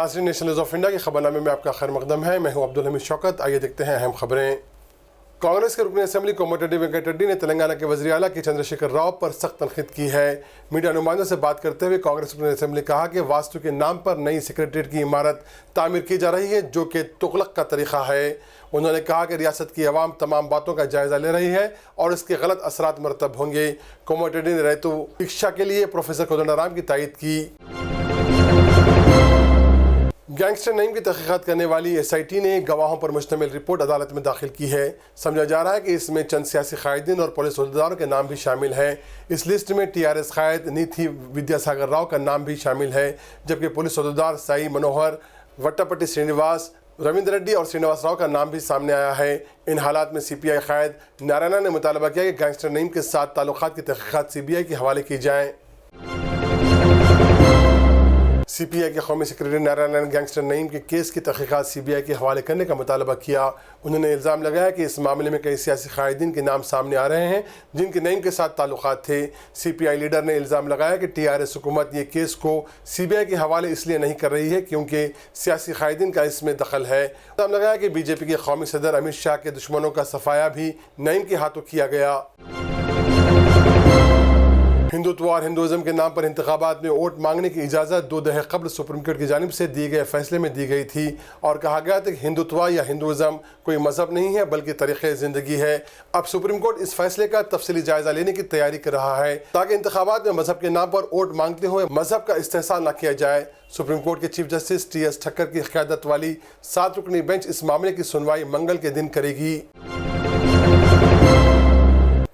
नाज़रीन, national news of India के खबरनामे में आपका खैर मकदम है। मैं हूं अब्दुल हमीद शौकत। आइए देखते हैं अहम खबरें। कांग्रेस के रुकन असेंबली कोमटिरेड्डी वेंकट रेड्डी ने तेलंगाना के वज़ीर आला के चंद्रशेखर राव पर सख्त तनकीद की है। मीडिया नुमाइंदों से बात करते हुए कांग्रेस रुकन असेंबली कहा कि वास्तु के नाम पर नई सेक्रेटेरिएट की इमारत तामीर की जा रही है, जो कि तुगलक का तरीक़ा है। उन्होंने कहा कि रियासत की अवाम तमाम बातों का जायज़ा ले रही है और इसके गलत असरात मरतब होंगे। कोमटिरेड्डी ने रैतु शिक्षा के लिए प्रोफेसर कोदंडाराम की तायद की। गैंगस्टर नईम की तहकीकात करने वाली SIT ने गवाहों पर मुश्तमिल रिपोर्ट अदालत में दाखिल की है। समझा जा रहा है कि इसमें चंद सियासी कायदीन और पुलिस अहदेदारों के नाम भी शामिल हैं। इस लिस्ट में TRS कायद नीथी विद्यासागर राव का नाम भी शामिल है, जबकि पुलिस अहदेदार साई मनोहर, वट्टापट्टी श्रीनिवास, रविंद्र रेड्डी और श्रीनिवास राव का नाम भी सामने आया है। इन हालात में CPI कायद नारायणा ने मुतालबा किया कि गैंगस्टर नईम के साथ ताल्लुकात की तहकीकात CBI के हवाले की जाएँ। CPI के कौमी सेक्रेटरी नारायणा ने गैंगस्टर नईम के केस की तहकीकात CBI के हवाले करने का मुतालबा किया। उन्होंने इल्ज़ाम लगाया कि इस मामले में कई सियासी कायदीन के नाम सामने आ रहे हैं जिनके नईम के साथ ताल्लुकात थे। CPI लीडर ने इल्ज़ाम लगाया कि TRS हुकूमत ये केस को CBI के हवाले इसलिए नहीं कर रही है क्योंकि सियासी कायदीन का इसमें दखल है। इल्ज़ाम लगाया कि BJP के कौमी सदर अमित शाह के दुश्मनों का सफाया भी नईम के हाथों किया गया। हिंदुत्व और हिंदुज़म के नाम पर इंतखाबात में वोट मांगने की इजाज़त 2 दहर कबल सुप्रीम कोर्ट की जानिब से दिए गए फैसले में दी गई थी और कहा गया था कि हिंदुत्व या हिंदुज़म कोई मज़हब नहीं है बल्कि तरीक़े ज़िंदगी है। अब सुप्रीम कोर्ट इस फैसले का तफसीली जायज़ा लेने की तैयारी कर रहा है ताकि इंतखाबात में मज़हब के नाम पर वोट मांगते हुए मज़हब का इस्तेहसाल न किया जाए। सुप्रीम कोर्ट के चीफ जस्टिस TS ठक्कर की क़यादत वाली 7 रुकनी बेंच इस मामले की सुनवाई मंगल के दिन करेगी।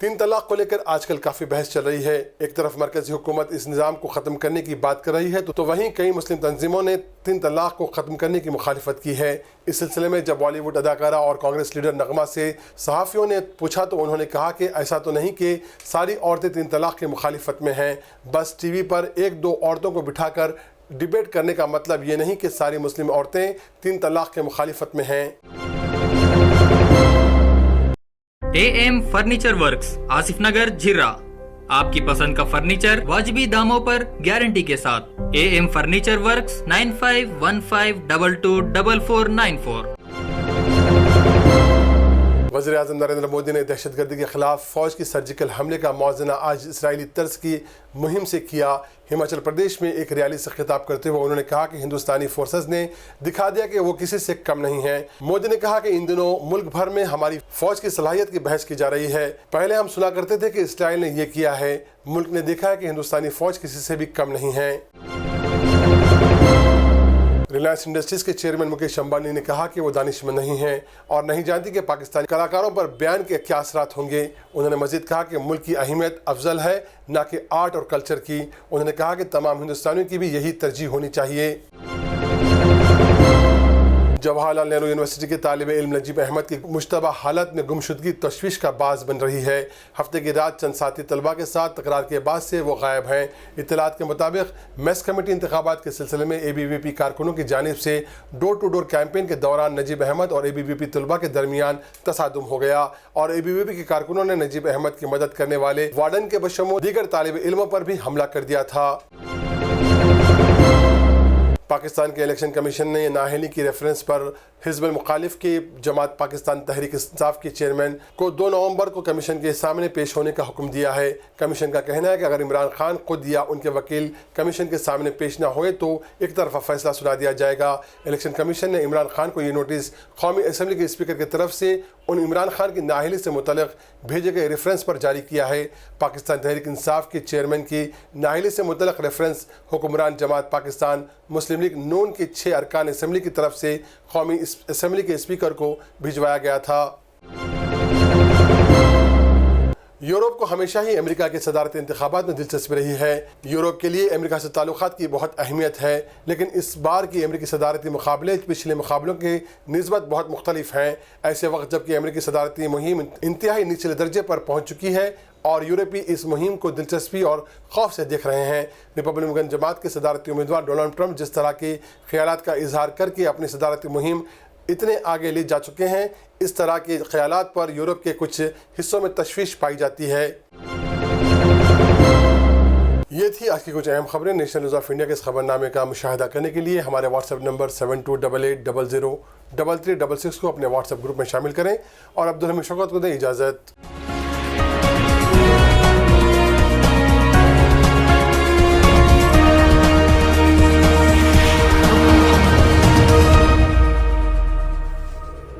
3 तलाक को लेकर आजकल काफ़ी बहस चल रही है। एक तरफ मरकज़ी हुकूमत इस निज़ाम को ख़त्म करने की बात कर रही है तो वहीं कई मुस्लिम तंजीमों ने 3 तलाक को ख़त्म करने की मुखालिफत की है। इस सिलसिले में जब बॉलीवुड अदाकारा और कांग्रेस लीडर नगमा से सहाफ़ियों ने पूछा तो उन्होंने कहा कि ऐसा तो नहीं कि सारी औरतें 3 तलाक की मुखालिफत में हैं, बस TV पर 1-2 औरतों को बिठाकर डिबेट करने का मतलब ये नहीं कि सारी मुस्लिम औरतें 3 तलाक के मुखालिफत में हैं। AM फर्नीचर वर्क्स, आसिफ नगर, झिर्रा। आपकी पसंद का फर्नीचर वाजिबी दामों पर गारंटी के साथ। AM furniture works 9515224494। वज़ीर आज़म नरेंद्र मोदी ने दहशतगर्दी के खिलाफ फ़ौज की सर्जिकल हमले का मौज़ना आज इसराइली तर्ज की मुहिम से किया। हिमाचल प्रदेश में एक रैली से खिताब करते हुए उन्होंने कहा कि हिंदुस्तानी फोर्सेस ने दिखा दिया कि वो किसी से कम नहीं है। मोदी ने कहा कि इन दिनों मुल्क भर में हमारी फ़ौज की सलाहियत की बहस की जा रही है। पहले हम सुना करते थे कि इसराइल ने ये किया है, मुल्क ने देखा है कि हिंदुस्तानी फ़ौज किसी से भी कम नहीं है। रिलायंस इंडस्ट्रीज के चेयरमैन मुकेश अंबानी ने कहा कि वो दानिशमंद नहीं हैं और नहीं जानती कि पाकिस्तानी कलाकारों पर बयान के क्या असरात होंगे। उन्होंने मजीद कहा कि मुल्क की अहमियत अफजल है न कि आर्ट और कल्चर की। उन्होंने कहा कि तमाम हिंदुस्तानियों की भी यही तरजीह होनी चाहिए। जवाहरलाल नेहरू यूनिवर्सिटी के तालिब इल्म नजीब अहमद की मुश्तबा हालत में गुमशुदगी तशवीश का बाज़ बन रही है। हफ्ते की रात चंद साथी तलबा के साथ तकरार के बाद से वो गायब हैं। इत्तलात के मुताबिक मेस कमेटी इंतखाबात के सिलसिले में ABVP कारकुनों की जानिब से डोर टू डोर कैंपेन के दौरान नजीब अहमद और ABVP तलबा के दरमियान तसादुम हो गया और ABVP के कारकुनों ने नजीब अहमद की मदद करने वाले वार्डन के बशमूल दीगर तालिब इल्मों पर भी हमला कर दिया था। पाकिस्तान के इलेक्शन कमीशन ने नाअहली की रेफरेंस पर हिज़्बुल मुखालिफ की जमात पाकिस्तान तहरीक इंसाफ के चेयरमैन को 2 नवंबर को कमीशन के सामने पेश होने का हुक्म दिया है। कमीशन का कहना है कि अगर इमरान खान खुद या उनके वकील कमीशन के सामने पेश न हुए तो एक तरफा फैसला सुना दिया जाएगा। इलेक्शन कमीशन ने इमरान खान को ये नोटिस कौमी असम्बली के स्पीकर की तरफ से उन इमरान खान की नाअहली से मुतल्लिक़ भेजे गए रेफरेंस पर जारी किया है। पाकिस्तान तहरीक इंसाफ के चेयरमैन की नाअहली से मुतल्लिक़ रेफरेंस हुक्मरान जमात पाकिस्तान मुस्लिम लीग नून के 6 अरकान असम्बली की तरफ से कौमी असम्बली के स्पीकर को भिजवाया गया था। यूरोप को हमेशा ही अमेरिका के सदारती इंतखाबात में दिलचस्पी रही है। यूरोप के लिए अमेरिका से ताल्लुकात की बहुत अहमियत है, लेकिन इस बार की अमेरिकी सदारती मुकाबले पिछले मुकाबलों के निस्बत बहुत मुख्तलिफ हैं। ऐसे वक्त जबकि अमेरिकी सदारती मुहिम इंतहाई निचले दर्जे पर पहुँच चुकी है और यूरोपी इस मुहिम को दिलचस्पी और खौफ से देख रहे हैं। रिपब्लिकन जमात के सदारती उम्मीदवार डोनाल्ड ट्रंप जिस तरह के ख्यालात का इजहार करके अपनी सदारती मुहिम इतने आगे ले जा चुके हैं, इस तरह के ख्यालात पर यूरोप के कुछ हिस्सों में तशवीश पाई जाती है। ये یہ تھی آج کی کچھ اہم خبریں۔ نیشنل نیوز آف انڈیا کے اس خبر نامے کا مشاہدہ کرنے کے لیے ہمارے واٹس ایپ نمبر 7288003366 کو اپنے واٹس ایپ گروپ میں شامل کریں، اور عبدالحمید شوکت کو دیں اجازت۔